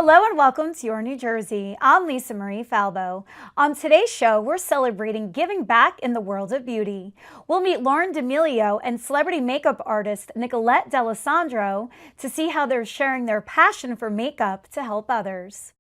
Hello and welcome to Your New Jersey. I'm Lisa Marie Falbo. On today's show, we're celebrating giving back in the world of beauty. We'll meet Lauren D'Amelio and celebrity makeup artist Nicolette Dalessandro to see how they're sharing their passion for makeup to help others.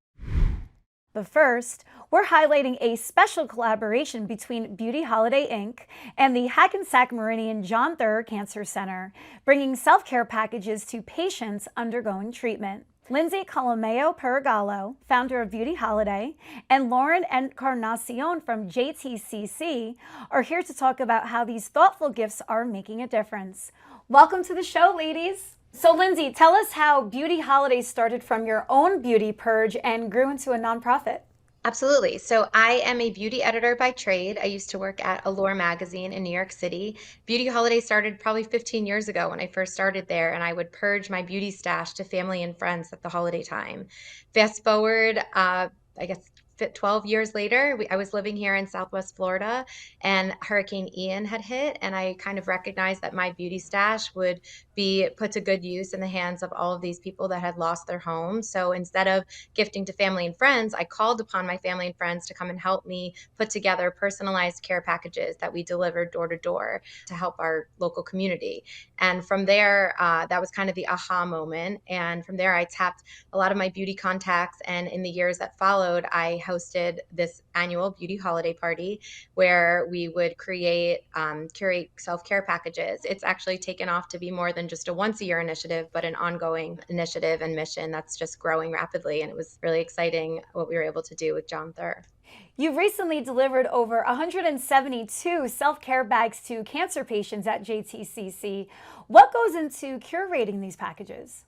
But first, we're highlighting a special collaboration between Beauty Holiday Inc. and the Hackensack Meridian Theurer Cancer Center, bringing self-care packages to patients undergoing treatment. Lindsay Colameo Peragallo, founder of Beauty Holiday, and Lauren Encarnacion from JTCC are here to talk about how these thoughtful gifts are making a difference. Welcome to the show, ladies. So Lindsay, tell us how Beauty Holiday started from your own beauty purge and grew into a nonprofit. Absolutely. So I am a beauty editor by trade. I used to work at Allure magazine in New York City. Beauty Holiday started probably 15 years ago when I first started there, and I would purge my beauty stash to family and friends at the holiday time. Fast forward, I guess 12 years later, I was living here in Southwest Florida, and Hurricane Ian had hit, and I kind of recognized that my beauty stash would be put to good use in the hands of all of these people that had lost their homes. So instead of gifting to family and friends, I called upon my family and friends to come and help me put together personalized care packages that we delivered door to door to help our local community. And from there, that was kind of the aha moment. And from there, I tapped a lot of my beauty contacts. And in the years that followed, I hosted this annual beauty holiday party where we would curate self-care packages. It's actually taken off to be more than just a once a year initiative, but an ongoing initiative and mission that's just growing rapidly. And it was really exciting what we were able to do with Theurer. You've recently delivered over 172 self-care bags to cancer patients at JTCC. What goes into curating these packages?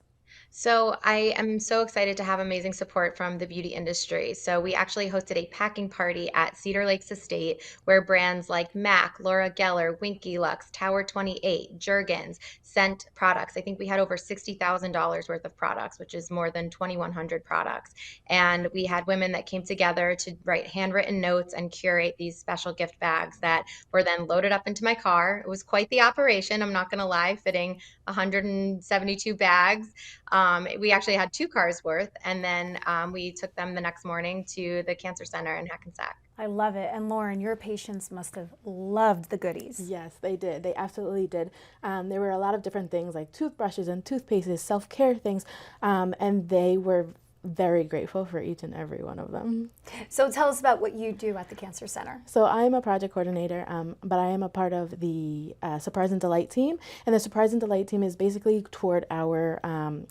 So I am so excited to have amazing support from the beauty industry. So we actually hosted a packing party at Cedar Lakes Estate where brands like MAC, Laura Geller, Winky Lux, Tower 28, Jergens sent products. I think we had over $60,000 worth of products, which is more than 2,100 products. And we had women that came together to write handwritten notes and curate these special gift bags that were then loaded up into my car. It was quite the operation, I'm not going to lie, fitting 172 bags. We actually had 2 cars worth, and then we took them the next morning to the cancer center in Hackensack. I love it. And Lauren, your patients must have loved the goodies. Yes, they did. They absolutely did. There were a lot of different things like toothbrushes and toothpastes, self-care things, and they were very grateful for each and every one of them. So tell us about what you do at the Cancer Center. So I'm a project coordinator, but I am a part of the Surprise and Delight team. And the Surprise and Delight team is basically toward our,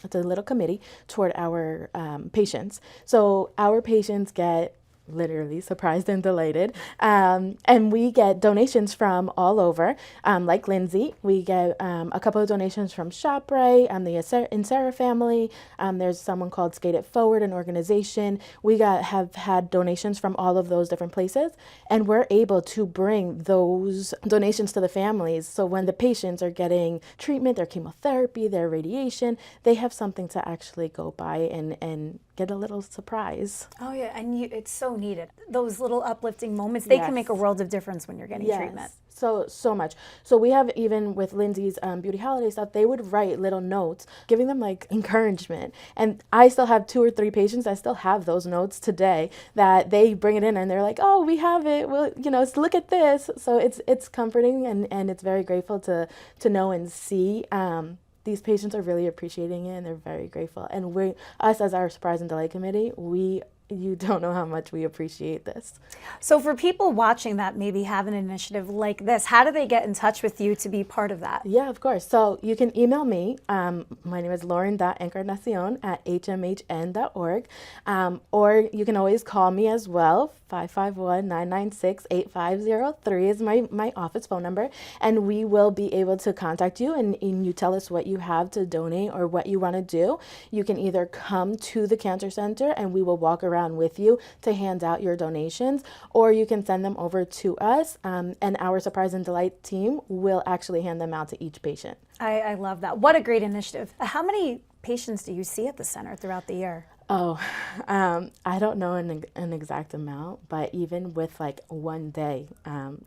it's a little committee toward our patients. So our patients get literally surprised and delighted. And we get donations from all over, like Lindsay. We get a couple of donations from ShopRite and the Insera family. There's someone called Skate It Forward, an organization. We have had donations from all of those different places, and we're able to bring those donations to the families. So when the patients are getting treatment, their chemotherapy, their radiation, they have something to actually go by and get a little surprise. Oh yeah, and it's so needed. Those little uplifting moments, they can make a world of difference when you're getting treatment. So much. So we have, even with Lindsay's Beauty Holiday stuff, they would write little notes giving them like encouragement. And I still have 2 or 3 patients that still have those notes today that they bring it in and they're like, oh, we have it. Well, look at this. So it's comforting and it's very grateful to know and see. These patients are really appreciating it and they're very grateful. And us as our Surprise and Delight Committee, you don't know how much we appreciate this. So for people watching that maybe have an initiative like this, how do they get in touch with you to be part of that? Yeah, of course. So you can email me. My name is Lauren.Encarnacion at hmhn.org. Or you can always call me as well. 551-996-8503 is my office phone number. And we will be able to contact you and you tell us what you have to donate or what you want to do. You can either come to the Cancer Center and we will walk around with you to hand out your donations, or you can send them over to us and our Surprise and Delight team will actually hand them out to each patient. I love that. What a great initiative. How many patients do you see at the center throughout the year? Oh, I don't know an exact amount, but even with like one day,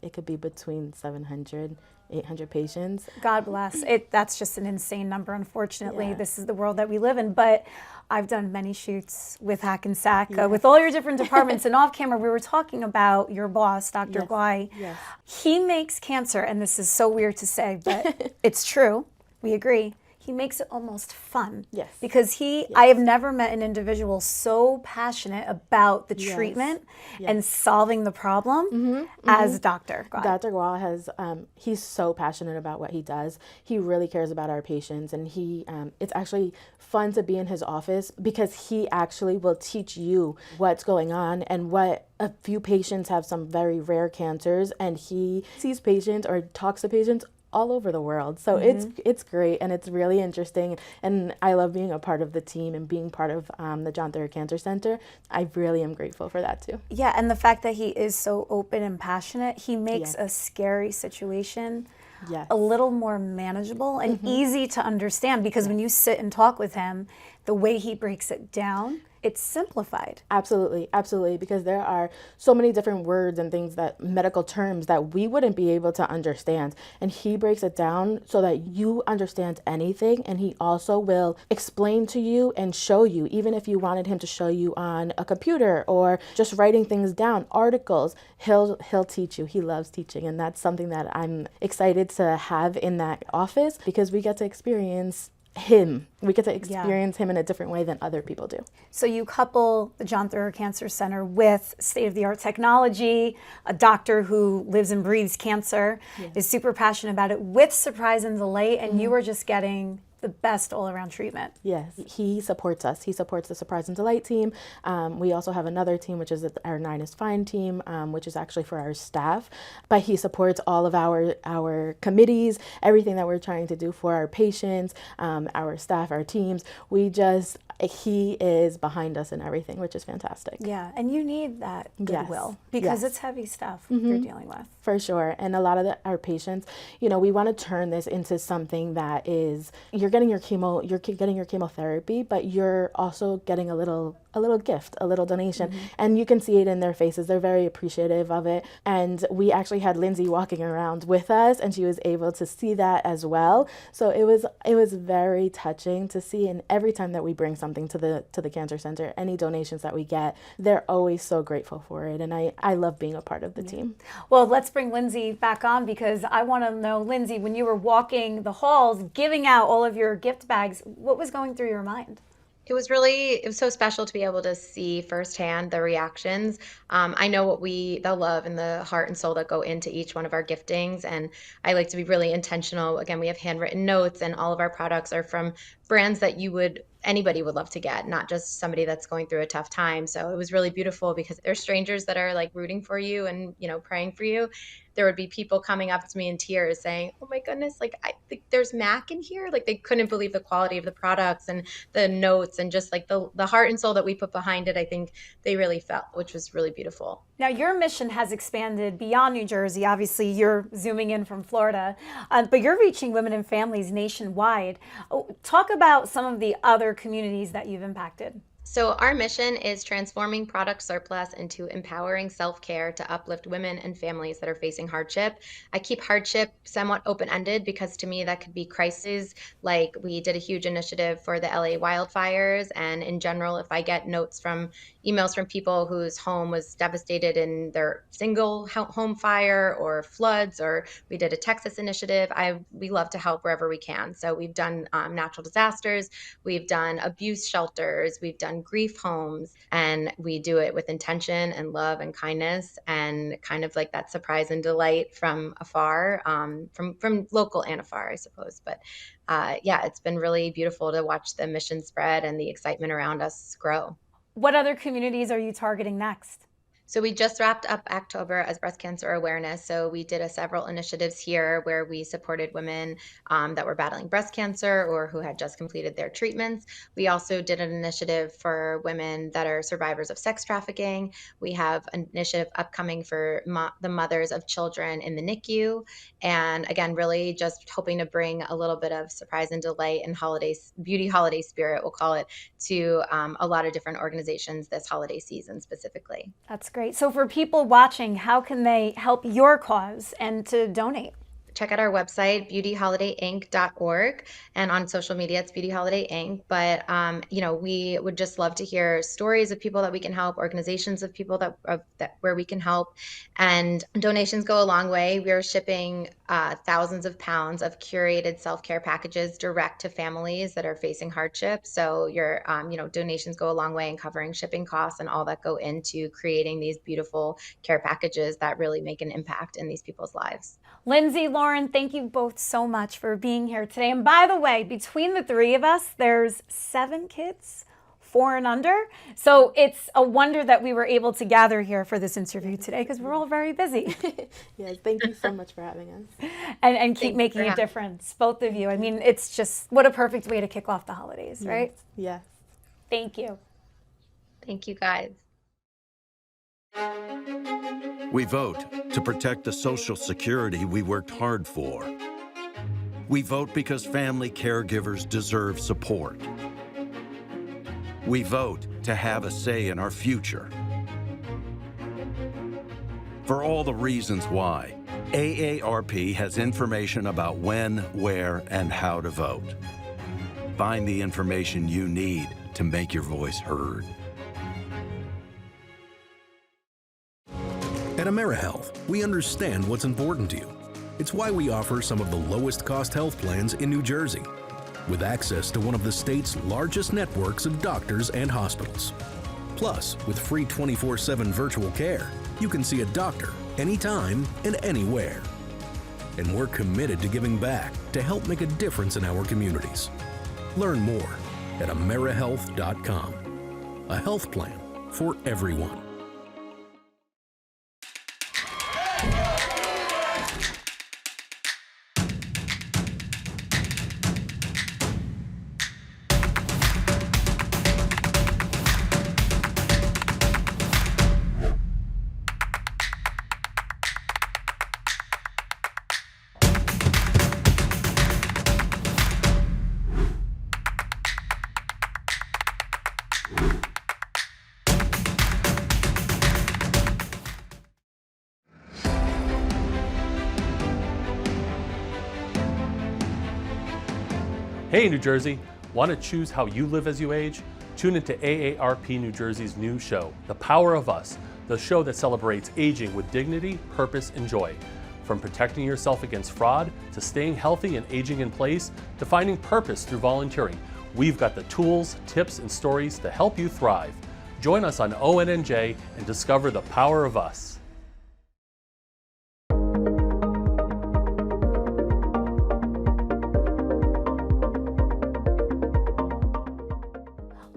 it could be between 700, 800 patients. God bless it. That's just an insane number. Unfortunately, Yeah. this is the world that we live in. But I've done many shoots with Hackensack, Yes. with all your different departments. And off camera, we were talking about your boss, Dr. Yes. Guai. Yes. He makes cancer, and this is so weird to say, but it's true. We agree. He makes it almost fun. Yes. Because I have never met an individual so passionate about the treatment and solving the problem as Dr. Guai. Dr. Gual has, he's so passionate about what he does. He really cares about our patients, and it's actually fun to be in his office because he actually will teach you what's going on and what a few patients have some very rare cancers, and he sees patients or talks to patients all over the world. So it's great, and it's really interesting, and I love being a part of the team and being part of the John Theurer Cancer Center. I really am grateful for that too. Yeah, and the fact that he is so open and passionate, he makes a scary situation a little more manageable and easy to understand, because when you sit and talk with him, the way he breaks it down, it's simplified. Absolutely, absolutely, because there are so many different words and things, that medical terms that we wouldn't be able to understand, and he breaks it down so that you understand anything, and he also will explain to you and show you, even if you wanted him to show you on a computer or just writing things down, articles, he'll teach you. He loves teaching, and that's something that I'm excited to have in that office, because we get to experience him. We get to experience him in a different way than other people do. So you couple the John Theurer Cancer Center with state-of-the-art technology, a doctor who lives and breathes cancer, is super passionate about it, with surprise and delight, and you are just getting the best all-around treatment. Yes, he supports us. He supports the Surprise and Delight team. We also have another team, which is our 9 is Fine team, which is actually for our staff. But he supports all of our committees, everything that we're trying to do for our patients, our staff, our teams. He is behind us in everything, which is fantastic. Yeah, and you need that goodwill, because it's heavy stuff you're dealing with. For sure. And a lot of our patients, we want to turn this into something that is, you're getting your chemotherapy, but you're also getting a little gift, a little donation. And you can see it in their faces. They're very appreciative of it. And we actually had Lindsay walking around with us, and she was able to see that as well. So it was very touching to see. And every time that we bring something to the Cancer Center, any donations that we get, they're always so grateful for it. And I love being a part of the team. Well, let's bring Lindsay back on, because I want to know, Lindsay, when you were walking the halls, giving out all of your gift bags, what was going through your mind? It was so special to be able to see firsthand the reactions. I know the love and the heart and soul that go into each one of our giftings. And I like to be really intentional. Again, we have handwritten notes, and all of our products are from brands that anybody would love to get, not just somebody that's going through a tough time. So it was really beautiful, because there's strangers that are like rooting for you and, praying for you. There would be people coming up to me in tears saying, "Oh my goodness, like I think there's Mac in here." Like they couldn't believe the quality of the products and the notes, and just like the heart and soul that we put behind it. I think they really felt, which was really beautiful. Now, your mission has expanded beyond New Jersey. Obviously, you're zooming in from Florida, but you're reaching women and families nationwide. Talk about some of the other communities that you've impacted. So, our mission is transforming product surplus into empowering self care to uplift women and families that are facing hardship. I keep hardship somewhat open ended, because to me, that could be crises. Like, we did a huge initiative for the LA wildfires. And in general, if I get emails from people whose home was devastated in their single home fire or floods, or we did a Texas initiative, we love to help wherever we can. So, we've done natural disasters, we've done abuse shelters, we've done grief homes, and we do it with intention and love and kindness, and kind of like that surprise and delight from afar, from local and afar, I suppose. But it's been really beautiful to watch the mission spread and the excitement around us grow. What other communities are you targeting next? So we just wrapped up October as Breast Cancer Awareness. So we did several initiatives here where we supported women that were battling breast cancer or who had just completed their treatments. We also did an initiative for women that are survivors of sex trafficking. We have an initiative upcoming for the mothers of children in the NICU. And again, really just hoping to bring a little bit of surprise and delight and beauty holiday spirit, we'll call it, to a lot of different organizations this holiday season specifically. That's great. So for people watching, how can they help your cause and to donate? Check out our website, beautyholidayinc.org, and on social media, it's Beauty Holiday Inc. But, we would just love to hear stories of people that we can help, organizations of people that where we can help, and donations go a long way. We are shipping thousands of pounds of curated self-care packages direct to families that are facing hardship. So your, donations go a long way in covering shipping costs and all that go into creating these beautiful care packages that really make an impact in these people's lives. Lindsay, Lauren, thank you both so much for being here today. And by the way, between the three of us, there's 7 kids, 4 and under. So it's a wonder that we were able to gather here for this interview today because we're all very busy. Yes, thank you so much for having us. And keep making a difference, both of you. I mean, it's just, what a perfect way to kick off the holidays, right? Yes. Thank you. Thank you, guys. We vote to protect the Social Security we worked hard for. We vote because family caregivers deserve support. We vote to have a say in our future. For all the reasons why, AARP has information about when, where, and how to vote. Find the information you need to make your voice heard. At AmeriHealth, we understand what's important to you. It's why we offer some of the lowest cost health plans in New Jersey, with access to one of the state's largest networks of doctors and hospitals. Plus, with free 24/7 virtual care, you can see a doctor anytime and anywhere. And we're committed to giving back to help make a difference in our communities. Learn more at AmeriHealth.com. A health plan for everyone. Hey New Jersey, want to choose how you live as you age? Tune into AARP New Jersey's new show, The Power of Us, the show that celebrates aging with dignity, purpose, and joy. From protecting yourself against fraud, to staying healthy and aging in place, to finding purpose through volunteering, we've got the tools, tips, and stories to help you thrive. Join us on ONNJ and discover the power of us.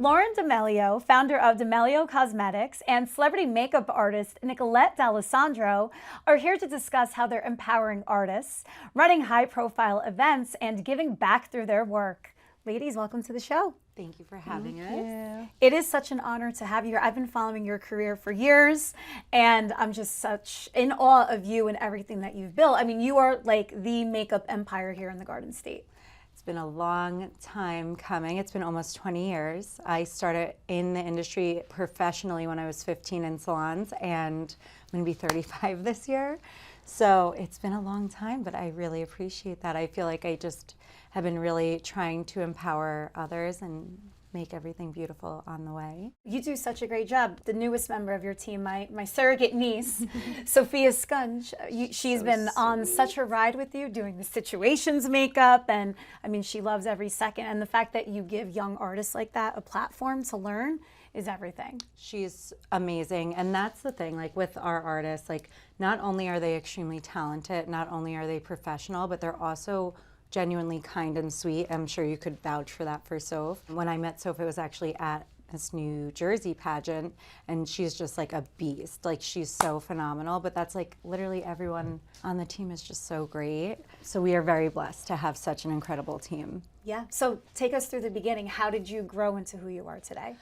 Lauren D'Amelio, founder of D'Amelio Cosmetics, and celebrity makeup artist Nicolette Dalessandro are here to discuss how they're empowering artists, running high-profile events, and giving back through their work. Ladies, welcome to the show. Thank you for having us. It is such an honor to have you here. I've been following your career for years, and I'm just such in awe of you and everything that you've built. I mean, you are like the makeup empire here in the Garden State. It's been a long time coming. It's been almost 20 years. I started in the industry professionally when I was 15 in salons, and I'm going to be 35 this year. So it's been a long time, but I really appreciate that. I feel like I just have been really trying to empower others and make everything beautiful on the way. You do such a great job. The newest member of your team, my surrogate niece, Sophia Scunch, she's been on such a ride with you doing the Situations makeup, and I mean, she loves every second. And the fact that you give young artists like that a platform to learn is everything. She's amazing, and that's the thing, like with our artists, like not only are they extremely talented, not only are they professional, but they're also genuinely kind and sweet. I'm sure you could vouch for that for Soph. When I met Soph, it was actually at this New Jersey pageant, and she's just like a beast. Like, she's so phenomenal, but that's like literally everyone on the team is just so great. So we are very blessed to have such an incredible team. Yeah. So take us through the beginning. How did you grow into who you are today?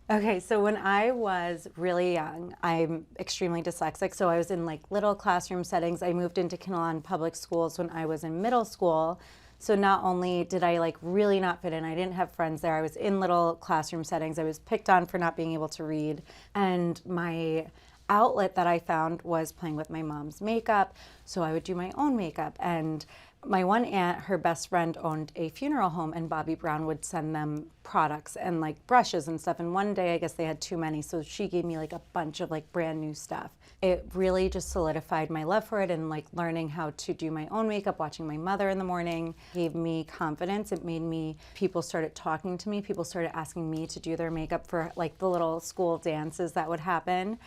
Okay, so when I was really young, I'm extremely dyslexic, so I was in like little classroom settings. I moved into Kinnelon Public Schools when I was in middle school. So not only did I like really not fit in, I didn't have friends there, I was in little classroom settings. I was picked on for not being able to read. And my outlet that I found was playing with my mom's makeup. So I would do my own makeup. And my one aunt, her best friend owned a funeral home, and Bobby Brown would send them products and like brushes and stuff. And one day, I guess they had too many, so she gave me like a bunch of like brand new stuff. It really just solidified my love for it, and like learning how to do my own makeup, watching my mother in the morning gave me confidence. It made me, people started talking to me, people started asking me to do their makeup for like the little school dances that would happen.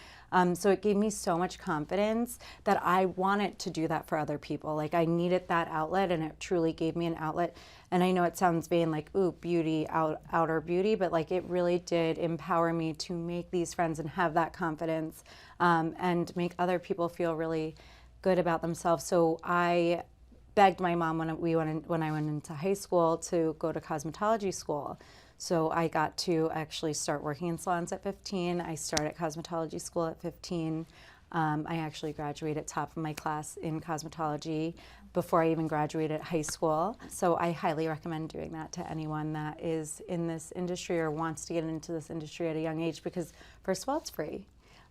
So it gave me so much confidence that I wanted to do that for other people. Like, I needed that outlet, and it truly gave me an outlet. And I know it sounds vain, like, ooh, beauty, outer beauty, but like, it really did empower me to make these friends and have that confidence, and make other people feel really good about themselves. So I begged my mom when I went into high school to go to cosmetology school. So I got to actually start working in salons at 15. I started cosmetology school at 15. I actually graduated top of my class in cosmetology before I even graduated high school. So I highly recommend doing that to anyone that is in this industry or wants to get into this industry at a young age, because first of all, it's free.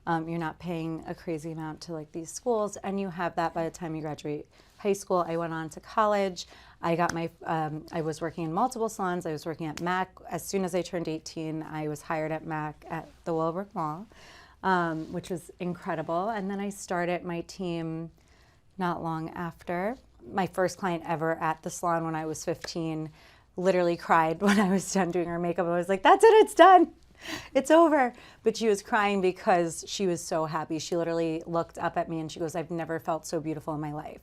You're not paying a crazy amount to like these schools, and you have that by the time you graduate high school. I went on to college. I got my, I was working in multiple salons. I was working at MAC. As soon as I turned 18, I was hired at MAC at the Willowbrook Mall, which was incredible. And then I started my team not long after. My first client ever at the salon when I was 15 literally cried when I was done doing her makeup. I was like, that's it, it's done. It's over. But she was crying because she was so happy. She literally looked up at me and she goes, I've never felt so beautiful in my life.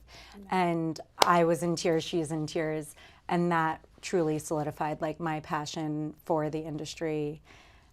And I was in tears, she's in tears. And that truly solidified like my passion for the industry.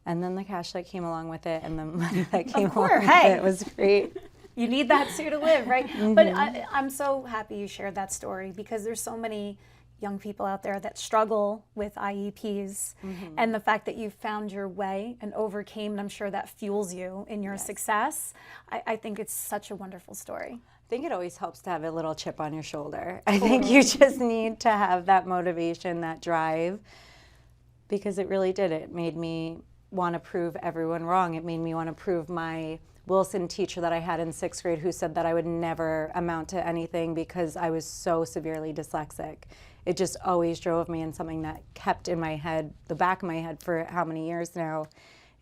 And then the cash that came along with it and the money that came along with it was great. You need that too to live, right? Mm-hmm. But I'm so happy you shared that story, because there's so many young people out there that struggle with IEPs, and the fact that you found your way and overcame, and I'm sure that fuels you in your success. I think it's such a wonderful story. I think it always helps to have a little chip on your shoulder. I think you just need to have that motivation, that drive, because it really did. It made me want to prove everyone wrong. It made me want to prove my Wilson teacher that I had in 6th grade, who said that I would never amount to anything because I was so severely dyslexic. It just always drove me, and something that kept in my head, the back of my head for how many years now,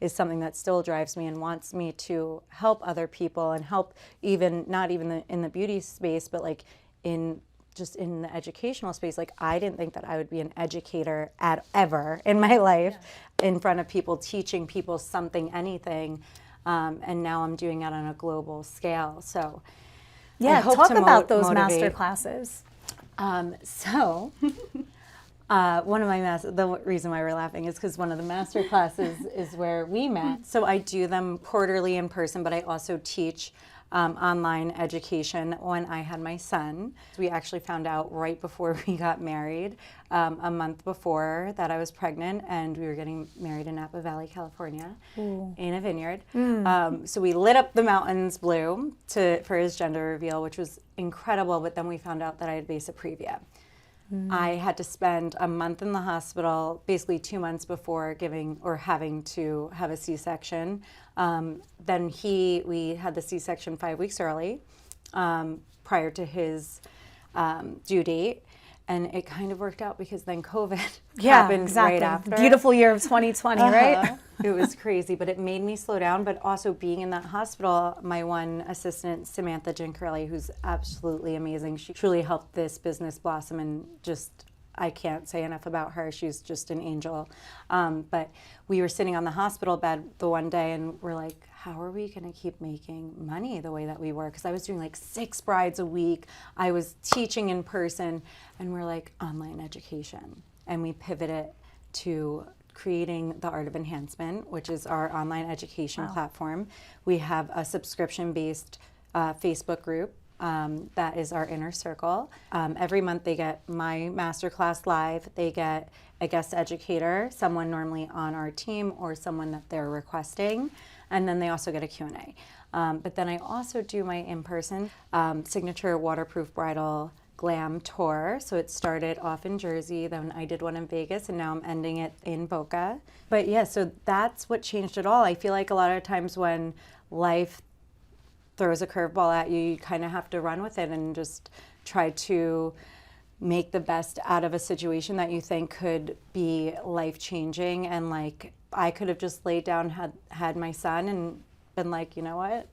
is something that still drives me and wants me to help other people and help, even not even in the beauty space, but like just in the educational space. Like, I didn't think that I would be an educator ever in my life, in front of people, teaching people something, anything. And now I'm doing it on a global scale. So yeah, I hope talk to about those motivate. master classes. One of my the reason why we're laughing is because one of the master classes is where we met. So I do them quarterly in person, but I also teach online education when I had my son. We actually found out right before we got married, a month before that I was pregnant, and we were getting married in Napa Valley, California, in a vineyard. So we lit up the mountains blue for his gender reveal, which was incredible, but then we found out that I had vasa previa. I had to spend a month in the hospital, basically 2 months before having to have a C-section. Then we had the C-section 5 weeks early, prior to his due date. And it kind of worked out because then COVID happened right after. Beautiful year of 2020, right? It was crazy, but it made me slow down. But also being in that hospital, my one assistant, Samantha Gincarelli, who's absolutely amazing, she truly helped this business blossom, and just, I can't say enough about her. She's just an angel. But we were sitting on the hospital bed the one day, and we're like, how are we going to keep making money the way that we were? Because I was doing like 6 brides a week. I was teaching in person, and we're like, online education. And we pivoted to creating the Art of Enhancement, which is our online education platform. We have a subscription-based Facebook group that is our inner circle. Every month they get my masterclass live. They get a guest educator, someone normally on our team or someone that they're requesting, and then they also get a Q&A. But then I also do my in-person signature waterproof bridal glam tour. So it started off in Jersey, then I did one in Vegas, and now I'm ending it in Boca. But yeah, so that's what changed it all. I feel like a lot of times when life throws a curveball at you, you kind of have to run with it and just try to make the best out of a situation that you think could be life-changing. And like, I could have just laid down, had my son and been like, you know what?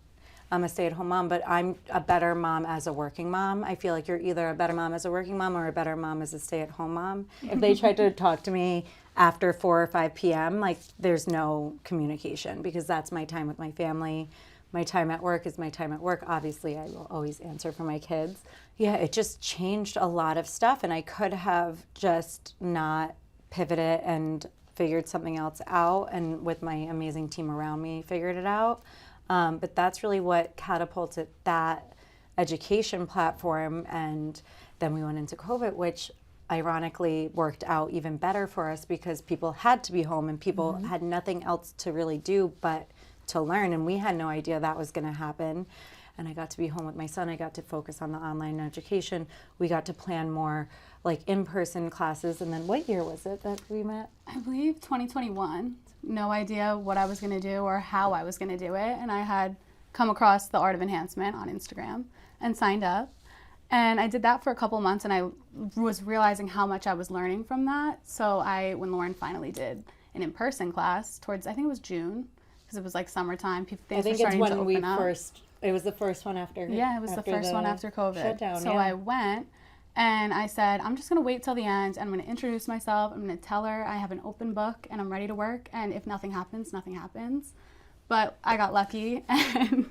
I'm a stay-at-home mom, but I'm a better mom as a working mom. I feel like you're either a better mom as a working mom or a better mom as a stay-at-home mom. If they tried to talk to me after 4 or 5 p.m., like there's no communication because that's my time with my family. My time at work is my time at work. Obviously, I will always answer for my kids. Yeah, it just changed a lot of stuff, and I could have just not pivoted and figured something else out, and with my amazing team around me, figured it out. But that's really what catapulted that education platform. And then we went into COVID, which ironically worked out even better for us because people had to be home and people had nothing else to really do but to learn. And we had no idea that was going to happen. And I got to be home with my son. I got to focus on the online education. We got to plan more like in-person classes. And then what year was it that we met? I believe 2021. No idea what I was going to do or how I was going to do it. And I had come across the Art of Enhancement on Instagram and signed up. And I did that for a couple months, and I was realizing how much I was learning from that. So when Lauren finally did an in-person class towards, I think it was June, because it was like summertime. Things I think were starting it's to when open we up. it was the first one after. Yeah, it was the first one after COVID. Shutdown, so I went. And I said, I'm just going to wait till the end. I'm going to introduce myself. I'm going to tell her I have an open book and I'm ready to work. And if nothing happens, nothing happens. But I got lucky and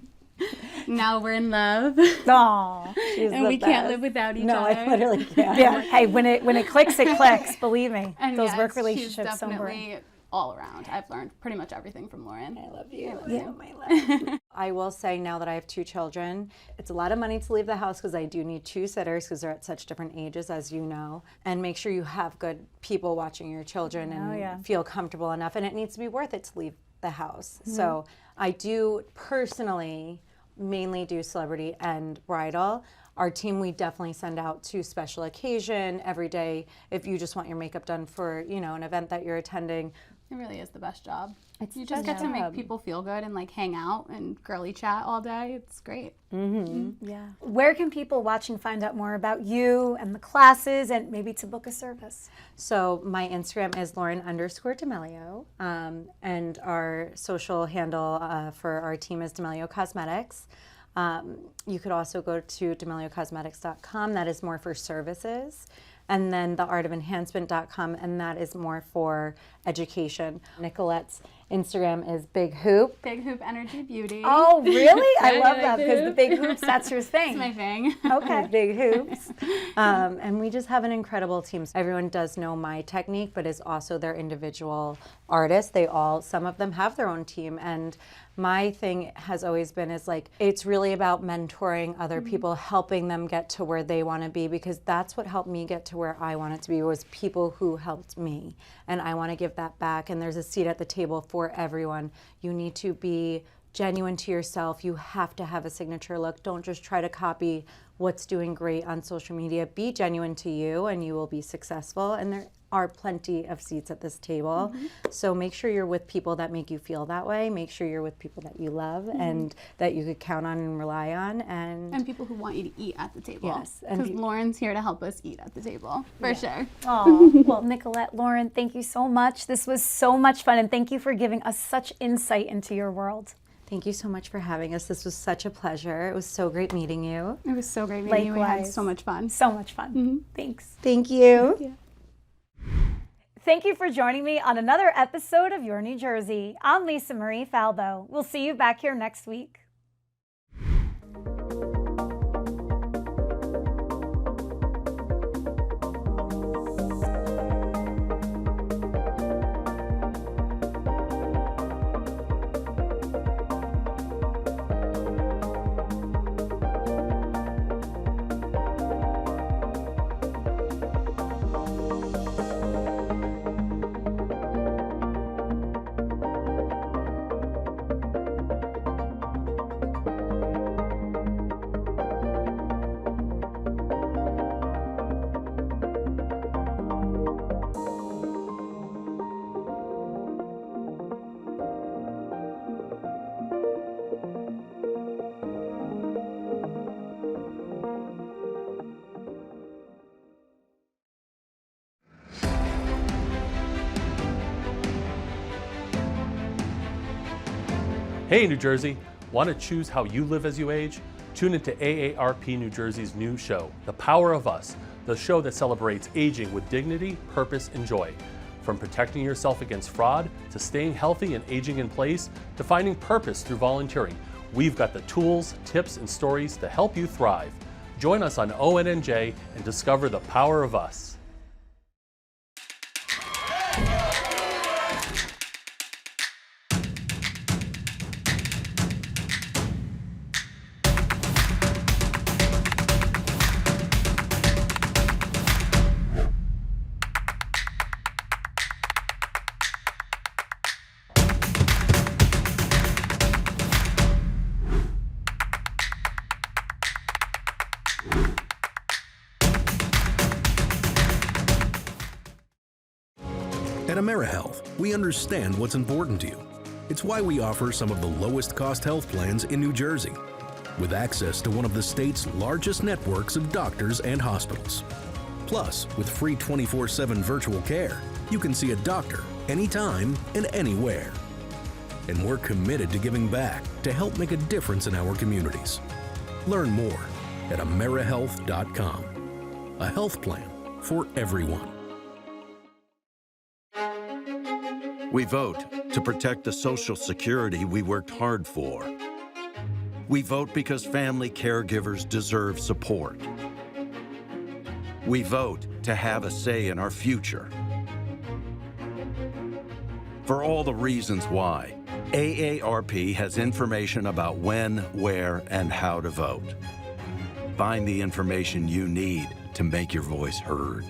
now we're in love. Aww. And we can't live without each other. No, I literally can't. Yeah. Hey, when it clicks, it clicks. Believe me. And Those yes, work she's relationships don't work. definitely all around. I've learned pretty much everything from Lauren. I love you. Yeah. My love. I will say now that I have 2 children, it's a lot of money to leave the house because I do need 2 sitters because they're at such different ages, as you know. And make sure you have good people watching your children and feel comfortable enough. And it needs to be worth it to leave the house. So I do personally mainly do celebrity and bridal. Our team, we definitely send out to special occasion every day. If you just want your makeup done for, an event that you're attending. It really is the best job. You the just get best to make job. people feel good and like hang out and girly chat all day. It's great. Yeah. Where can people watching find out more about you and the classes and maybe to book a service? So my Instagram is Lauren_D'Amelio, and our social handle for our team is D'Amelio Cosmetics. You could also go to Da'MelioCosmetics.com. That is more for services. And then theartofenhancement.com, and that is more for education. Nicolette's Instagram is Big Hoop. Big Hoop Energy Beauty. Oh, really? I Yeah, love you that like because the hoop? big hoops, that's your thing. It's my thing. Okay. Big hoops. And we just have an incredible team. Everyone does know my technique, but is also their individual artists. Some of them have their own team. And my thing has always been it's really about mentoring other people, helping them get to where they want to be, because that's what helped me get to where I wanted to be, was people who helped me. And I want to give that back. And there's a seat at the table for everyone. You need to be genuine to yourself. You have to have a signature look. Don't just try to copy what's doing great on social media. Be genuine to you and you will be successful. And there are plenty of seats at this table. So make sure you're with people that make you feel that way. Make sure you're with people that you love and that you could count on and rely on. And people who want you to eat at the table. Yes, Because Lauren's here to help us eat at the table, for sure. Oh, well, Nicolette, Lauren, thank you so much. This was so much fun, and thank you for giving us such insight into your world. thank you so much for having us. This was such a pleasure. It was so great meeting you. It was so great meeting you. We had Likewise. so much fun. So much fun. Thanks. Thank you. Thank you for joining me on another episode of Your New Jersey. I'm Lisa Marie Falbo. We'll see you back here next week. Hey, New Jersey, want to choose how you live as you age? Tune into AARP New Jersey's new show, The Power of Us, the show that celebrates aging with dignity, purpose, and joy. From protecting yourself against fraud, to staying healthy and aging in place, to finding purpose through volunteering, we've got the tools, tips, and stories to help you thrive. Join us on ONNJ and discover the power of us. At AmeriHealth, we understand what's important to you. It's why we offer some of the lowest cost health plans in New Jersey, with access to one of the state's largest networks of doctors and hospitals. Plus, with free 24/7 virtual care, you can see a doctor anytime and anywhere. And we're committed to giving back to help make a difference in our communities. Learn more at AmeriHealth.com. A health plan for everyone. We vote to protect the Social Security we worked hard for. We vote because family caregivers deserve support. We vote to have a say in our future. For all the reasons why, AARP has information about when, where, and how to vote. Find the information you need to make your voice heard.